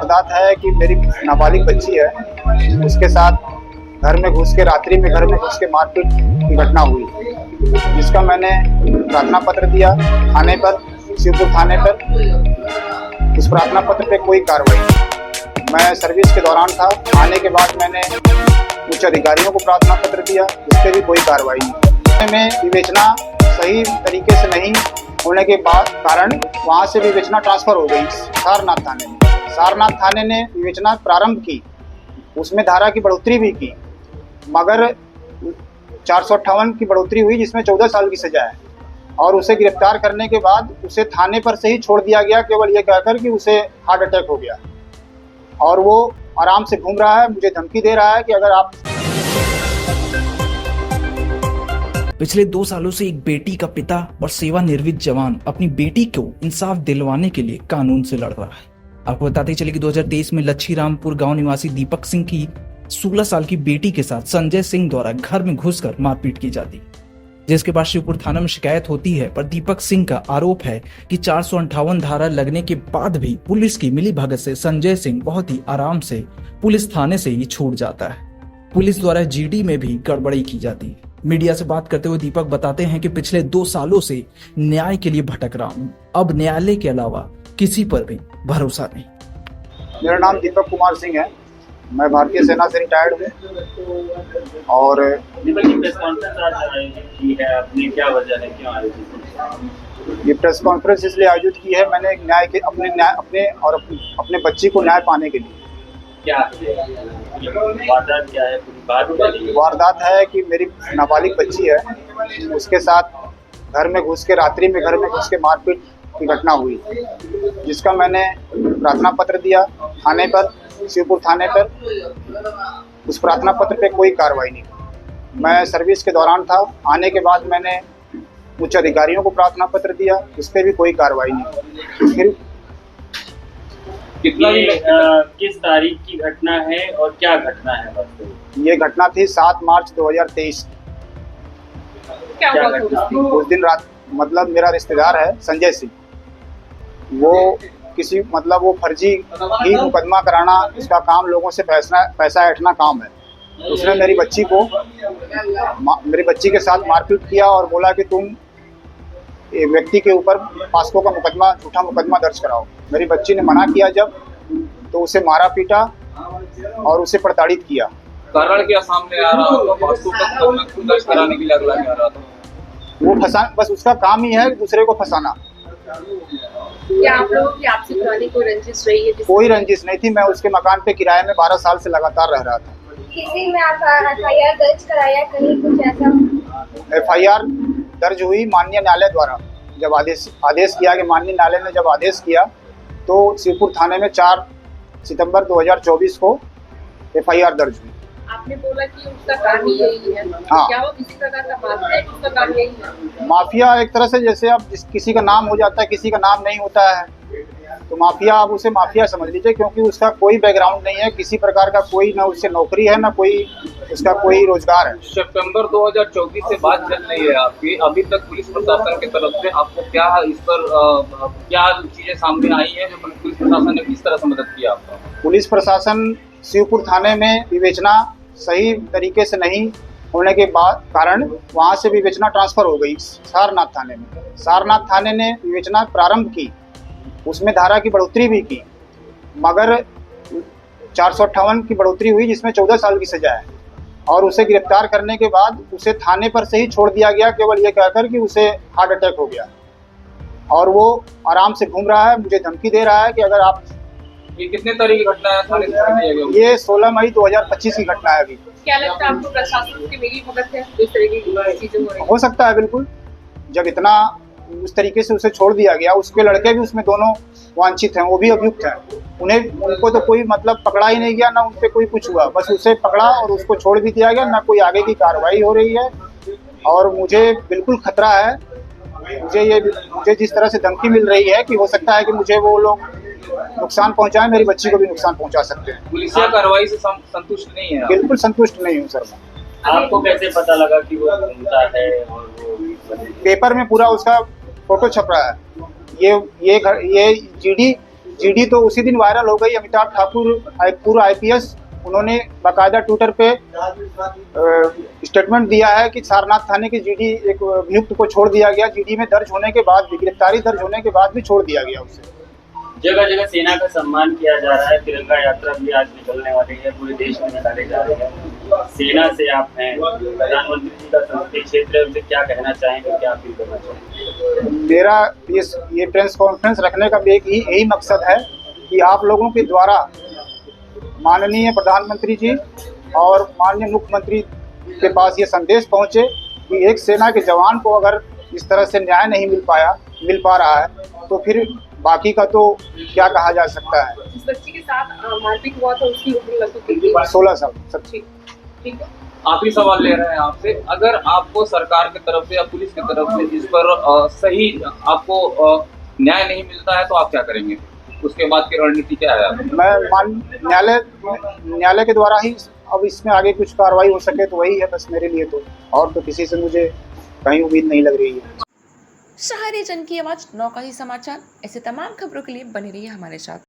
वारदात है कि मेरी नाबालिग बच्ची है, उसके साथ घर में घुस के रात्रि में घर में घुस के मारपीट की घटना हुई, जिसका मैंने प्रार्थना पत्र दिया थाने पर, शिवपुर थाने पर। उस प्रार्थना पत्र पे कोई कार्रवाई नहीं। मैं सर्विस के दौरान था, आने के बाद मैंने उच्च अधिकारियों को प्रार्थना पत्र दिया, उस पर भी कोई कार्रवाई नहीं। में विवेचना सही तरीके से नहीं होने के बाद कारण वहाँ से विवेचना ट्रांसफर हो गई सारनाथ थाने में। सारनाथ थाने ने विवेचना प्रारंभ की, उसमें धारा की बढ़ोतरी भी की, मगर 458 की बढ़ोतरी हुई जिसमें 14 साल की सजा है, और उसे गिरफ्तार करने के बाद उसे थाने पर से ही छोड़ दिया गया, केवल ये कहकर कि उसे हार्ट अटैक हो गया, और वो आराम से घूम रहा है। मुझे धमकी दे रहा है कि अगर आप पिछले 2 सालों से एक बेटी का पिता और सेवानिवृत्त जवान अपनी बेटी को इंसाफ दिलवाने के लिए कानून से लड़ रहा है। आपको बताते चले कि 2023 में लच्छीरामपुर गांव निवासी दीपक सिंह की 16 साल की बेटी के साथ संजय सिंह द्वारा घर में घुसकर मारपीट की जाती, जिसके बाद शिवपुर थाना में शिकायत होती है। पर दीपक सिंह का आरोप है कि 458 धारा लगने के बाद भी पुलिस की मिलीभगत से संजय सिंह बहुत ही आराम से पुलिस थाने से ही छूट जाता है। पुलिस द्वारा जीडी में भी गड़बड़ी की जाती है। मीडिया से बात करते हुए दीपक बताते हैं कि पिछले 2 सालों से न्याय के लिए भटक रहा हूँ, अब न्यायालय के अलावा किसी पर भी भरोसा नहीं। मेरा नाम दीपक कुमार सिंह है, मैं भारतीय सेना से रिटायर्ड हूँ। और ये प्रेस कॉन्फ्रेंस इसलिए आयोजित की है, मैंने एक न्याय के अपने और अपने बच्ची को न्याय पाने के लिए। क्या वारदात क्या है? वारदात है कि मेरी नाबालिग बच्ची है, उसके साथ घर में घुस के रात्रि में घर में घुस के मारपीट की घटना हुई, जिसका मैंने प्रार्थना पत्र दिया थाने पर, शिवपुर थाने पर। उस प्रार्थना पत्र पे कोई कार्रवाई नहीं। मैं सर्विस के दौरान था, आने के बाद मैंने उच्च अधिकारियों को प्रार्थना पत्र दिया, उस पर भी कोई कार्रवाई नहीं। फिर किस तारीख की घटना है और क्या घटना है? ये घटना थी 7 मार्च 2023। क्या घटना? उस दिन रात, मतलब मेरा रिश्तेदार है संजय सिंह, वो किसी मतलब वो फर्जी ही मुकदमा कराना, उसका काम लोगों से पैसा ऐंठना काम है। उसने मेरी बच्ची के साथ मारपीट किया और बोला कि तुम एक व्यक्ति के ऊपर पास्को का मुकदमा, झूठा मुकदमा दर्ज कराओ। मेरी बच्ची ने मना किया जब, तो उसे मारा पीटा और उसे प्रताड़ित किया। कारण क्या सामने आ रहा था? पास्को का मुकदमा दर्ज कराने के लिए अगला क्या रहा था? वो बस उसका काम ही है दूसरे को फंसाना। क्या आप लोगों की आपसे पुरानी कोई रंजिश रही है? कोई रंजिश नहीं थी, मैं उसके मकान पे किराए में 12 साल से लगातार रह रहा था। किसी में आप FIR दर्ज कराया कहीं कुछ ऐसा? FIR दर्ज हुई माननीय न्यायालय द्वारा, जब आदेश किया कि माननीय न्यायालय ने जब आदेश किया तो शिवपुर थाने में 4 सितंबर 2024 को FIR दर्ज हुई। आपने बोला कि उसका काम ही यही है। हाँ। क्या वो किसी प्रकार का माफिया है? उसका काम यही है? माफिया एक तरह से, जैसे अब किसी का नाम हो जाता है, किसी का नाम नहीं होता है, तो माफिया आप उसे माफिया समझ लीजिए, क्योंकि उसका कोई बैकग्राउंड नहीं है, किसी प्रकार का कोई ना उससे नौकरी है ना कोई उसका कोई रोजगार है। सितंबर 2024 से बात चल रही है आपकी, अभी तक पुलिस प्रशासन की तरफ से आपको क्या इस पर क्या चीजें सामने आई है जो पुलिस प्रशासन ने किस तरह से मदद किया आपका? पुलिस प्रशासन शिवपुर थाने में विवेचना सही तरीके से नहीं होने के बाद कारण वहाँ से विवेचना ट्रांसफर हो गई सारनाथ थाने में। सारनाथ थाने ने विवेचना प्रारंभ की, उसमें धारा की बढ़ोतरी भी की, मगर 458 की बढ़ोतरी हुई जिसमें 14 साल की सजा है, और उसे गिरफ्तार करने के बाद उसे थाने पर से ही छोड़ दिया गया, केवल ये कहकर कि उसे हार्ट अटैक हो गया, और वो आराम से घूम रहा है। मुझे धमकी दे रहा है कि अगर आप ये कितने तारीख की घटना है? थाने से दिया गया? ये 16 मई 2025 की घटना है। अभी क्या लगता है आपको प्रशासन की मिली भगत है इस तरह की चीजें हो रही? हो सकता है, बिल्कुल। जब इतना उस तरीके से उसे छोड़ दिया गया, उसके लड़के भी उसमें दोनों वांछित हैं, वो भी अभियुक्त हैं, उनको तो कोई मतलब पकड़ा ही नहीं गया, ना उन पर कोई कुछ हुआ, बस उसे पकड़ा और उसको छोड़ भी दिया गया, ना कोई आगे की कार्रवाई हो रही है। और मुझे बिल्कुल खतरा है, मुझे जिस तरह से धमकी मिल रही है कि हो सकता है कि मुझे वो लोग नुकसान पहुंचाएं, मेरी बच्ची को भी नुकसान पहुंचा सकते हैं। पुलिस कार्रवाई से संतुष्ट नहीं है? बिल्कुल संतुष्ट नहीं हूँ सर मैं। आपको कैसे पता लगा कि वो घूमता है? और वो पेपर में पूरा उसका फोटो छप रहा है। ये जीडी जीडी तो उसी दिन वायरल हो गई। अमिताभ ठाकुर पूर्व आईपीएस, उन्होंने बाकायदा ट्विटर पे स्टेटमेंट दिया है कि सारनाथ थाने की जीडी एक अभियुक्त को छोड़ दिया गया। जीडी में दर्ज होने के बाद भी, गिरफ्तारी दर्ज होने के बाद भी छोड़ दिया गया उसे। जगह जगह सेना का सम्मान किया जा रहा है, तिरंगा यात्रा भी आज निकलने वाली है, पूरे देश में निकाले जा रहे हैं। सेना से आप हैं, प्रधानमंत्री जी का संसदीय क्षेत्र है, उनसे क्या कहना चाहेंगे, क्या अपील करना चाहेंगे? मेरा ये प्रेस कॉन्फ्रेंस रखने का यही मकसद है कि आप लोगों के द्वारा माननीय प्रधानमंत्री जी और माननीय मुख्यमंत्री के पास ये संदेश पहुंचे कि एक सेना के जवान को अगर इस तरह से न्याय नहीं मिल पा रहा है तो फिर बाकी का तो क्या कहा जा सकता है। जिस बच्ची के साथ मारपीट हुआ था उसकी उम्र लगभग कितनी? 16 साल। सब ठीक है। आखिरी सवाल ले रहे हैं आपसे, अगर आपको सरकार की तरफ से या पुलिस की तरफ से इस पर सही आपको न्याय नहीं मिलता है तो आप क्या करेंगे? उसके बाद की रणनीति क्या है? मैं न्यायालय के द्वारा ही अब इसमें आगे कुछ कार्रवाई हो सके तो वही है बस मेरे लिए, तो और तो किसी से मुझे कहीं उम्मीद नहीं लग रही है। शहरी जन की आवाज नौका ही समाचार। ऐसे तमाम खबरों के लिए बने रहिए हमारे साथ।